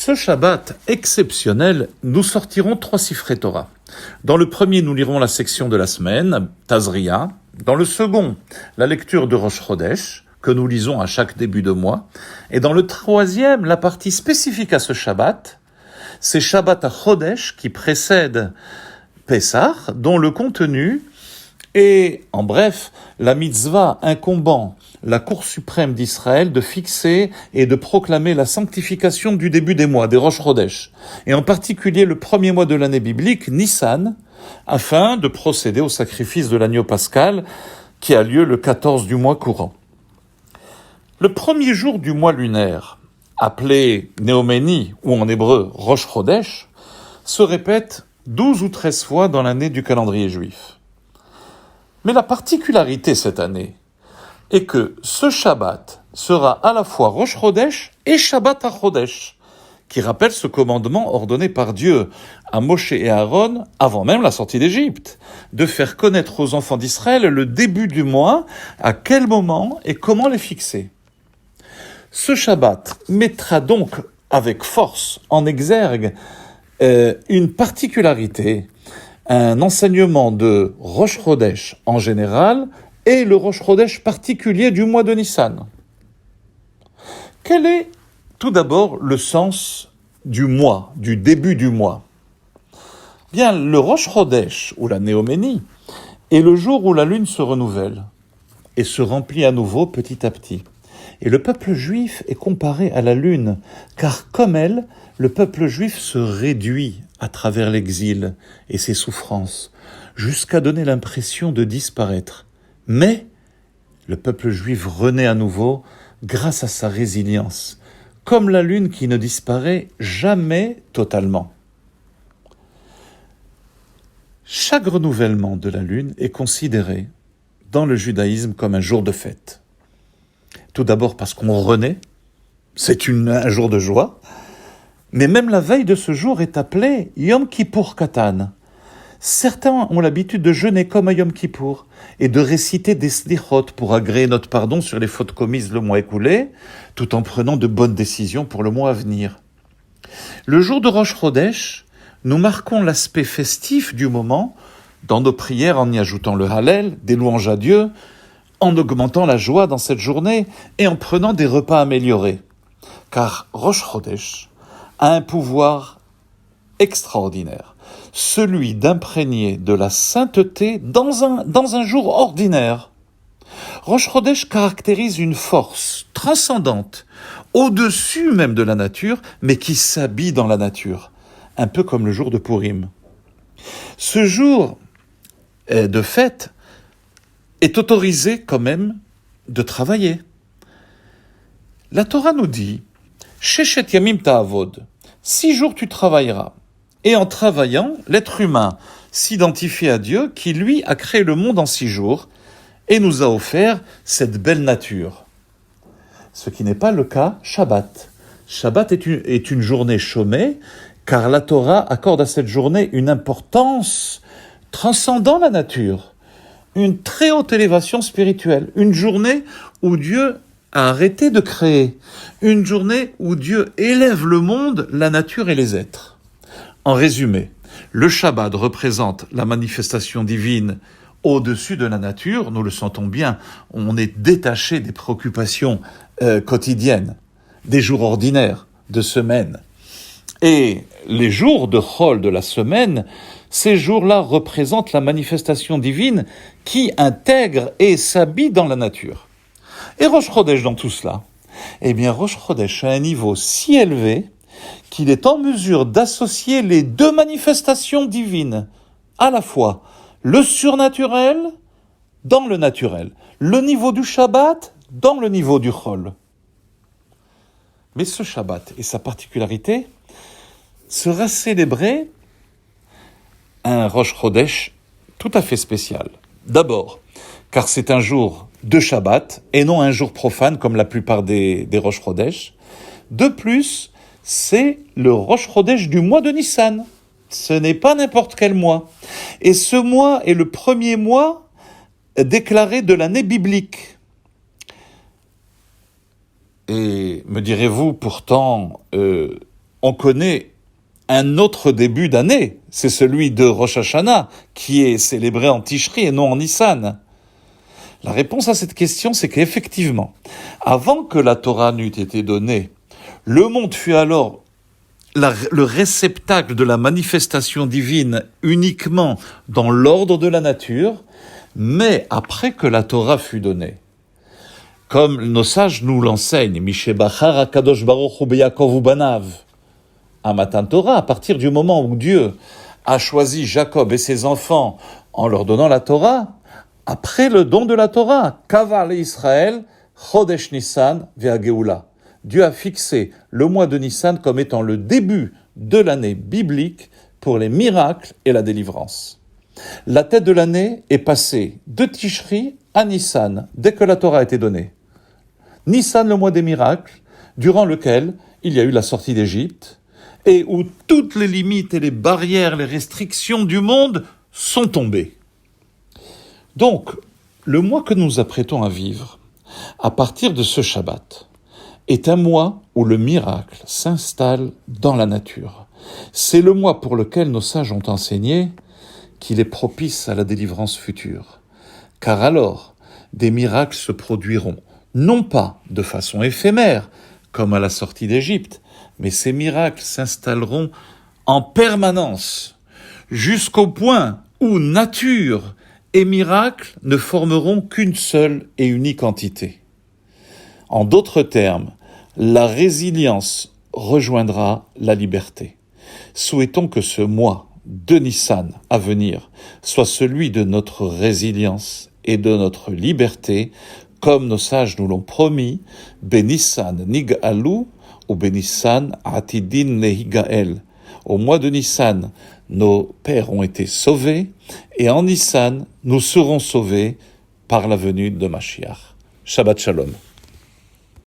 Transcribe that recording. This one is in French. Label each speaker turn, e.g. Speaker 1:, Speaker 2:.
Speaker 1: Ce Shabbat exceptionnel, nous sortirons 3 Sifrei Torah. Dans le premier, nous lirons la section de la semaine, Tazria. Dans le second, la lecture de Rosh Chodesh, que nous lisons à chaque début de mois. Et dans le troisième, la partie spécifique à ce Shabbat, c'est Shabbat à Chodesh qui précède Pessah, dont le contenu est, en bref, la mitzvah incombant la Cour suprême d'Israël de fixer et de proclamer la sanctification du début des mois, des Rosh Chodesh, et en particulier le premier mois de l'année biblique, Nissan, afin de procéder au sacrifice de l'agneau pascal qui a lieu le 14 du mois courant. Le premier jour du mois lunaire, appelé Néoménie ou en hébreu Rosh Chodesh, se répète 12 ou 13 fois dans l'année du calendrier juif. Mais la particularité cette année est que ce Shabbat sera à la fois Rosh Chodesh et Shabbat HaChodesh, qui rappelle ce commandement ordonné par Dieu à Moshe et Aaron, avant même la sortie d'Égypte, de faire connaître aux enfants d'Israël le début du mois, à quel moment et comment les fixer. Ce Shabbat mettra donc avec force en exergue une particularité, un enseignement de Rosh Chodesh en général et le Rosh Chodesh particulier du mois de Nissan. Quel est tout d'abord le sens du mois, du début du mois ? Bien, le Rosh Chodesh, ou la Néoménie, est le jour où la lune se renouvelle et se remplit à nouveau petit à petit. Et le peuple juif est comparé à la lune, car comme elle, le peuple juif se réduit à travers l'exil et ses souffrances, jusqu'à donner l'impression de disparaître. Mais le peuple juif renaît à nouveau grâce à sa résilience, comme la lune qui ne disparaît jamais totalement. Chaque renouvellement de la lune est considéré dans le judaïsme comme un jour de fête. Tout d'abord parce qu'on renaît, c'est un jour de joie, mais même la veille de ce jour est appelée Yom Kippour Katan. Certains ont l'habitude de jeûner comme à Yom Kippour et de réciter des slichot pour agréer notre pardon sur les fautes commises le mois écoulé, tout en prenant de bonnes décisions pour le mois à venir. Le jour de Rosh Chodesh, nous marquons l'aspect festif du moment dans nos prières en y ajoutant le Hallel, des louanges à Dieu, en augmentant la joie dans cette journée et en prenant des repas améliorés. Car Rosh Chodesh a un pouvoir extraordinaire, celui d'imprégner de la sainteté dans un jour ordinaire. Rosh Chodesh caractérise une force transcendante, au-dessus même de la nature, mais qui s'habille dans la nature, un peu comme le jour de Purim. Ce jour de fête est autorisé quand même de travailler. La Torah nous dit « Sheshet yamim ta'avod » 6 jours tu travailleras. Et en travaillant, l'être humain s'identifie à Dieu qui, lui, a créé le monde en 6 jours et nous a offert cette belle nature. Ce qui n'est pas le cas Shabbat. Shabbat est une journée chômée, car la Torah accorde à cette journée une importance transcendant la nature, une très haute élévation spirituelle, une journée où Dieu a arrêté de créer, une journée où Dieu élève le monde, la nature et les êtres. En résumé, le Shabbat représente la manifestation divine au-dessus de la nature, nous le sentons bien, on est détaché des préoccupations quotidiennes, des jours ordinaires, de semaine. Et les jours de Chol de la semaine, ces jours-là représentent la manifestation divine qui intègre et s'habille dans la nature. Et Rosh Chodesh dans tout cela, eh bien Rosh Chodesh a un niveau si élevé qu'il est en mesure d'associer les deux manifestations divines, à la fois le surnaturel dans le naturel, le niveau du Shabbat dans le niveau du Chol. Mais ce Shabbat et sa particularité sera célébré un Rosh Chodesh tout à fait spécial. D'abord, car c'est un jour de Shabbat et non un jour profane comme la plupart des Rosh Chodesh. De plus, c'est le Rosh Chodesh du mois de Nissan. Ce n'est pas n'importe quel mois. Et ce mois est le premier mois déclaré de l'année biblique. Et me direz-vous, pourtant, on connaît un autre début d'année, c'est celui de Rosh Hashanah, qui est célébré en Tishri et non en Nissan. La réponse à cette question, c'est qu'effectivement, avant que la Torah n'eût été donnée, le monde fut alors le réceptacle de la manifestation divine uniquement dans l'ordre de la nature, mais après que la Torah fut donnée. Comme nos sages nous l'enseignent, Mishebachar HaKadosh Baruch Hu beYaakov uBanav, à Matan Torah, à partir du moment où Dieu a choisi Jacob et ses enfants en leur donnant la Torah, après le don de la Torah, Kavar Israël, Chodesh Nissan ve'Hageoula. Dieu a fixé le mois de Nissan comme étant le début de l'année biblique pour les miracles et la délivrance. La tête de l'année est passée de Tishri à Nissan, dès que la Torah a été donnée. Nissan, le mois des miracles, durant lequel il y a eu la sortie d'Égypte, et où toutes les limites et les barrières, les restrictions du monde sont tombées. Donc, le mois que nous apprêtons à vivre, à partir de ce Shabbat, est un mois où le miracle s'installe dans la nature. C'est le mois pour lequel nos sages ont enseigné qu'il est propice à la délivrance future. Car alors, des miracles se produiront, non pas de façon éphémère, comme à la sortie d'Égypte, mais ces miracles s'installeront en permanence, jusqu'au point où nature et miracle ne formeront qu'une seule et unique entité. En d'autres termes, la résilience rejoindra la liberté. Souhaitons que ce mois de Nissan à venir soit celui de notre résilience et de notre liberté, comme nos sages nous l'ont promis, Benissan Nig'alu ou Benissan Atidin Lehigael. Au mois de Nissan, nos pères ont été sauvés, et en Nissan, nous serons sauvés par la venue de Mashiach. Shabbat Shalom.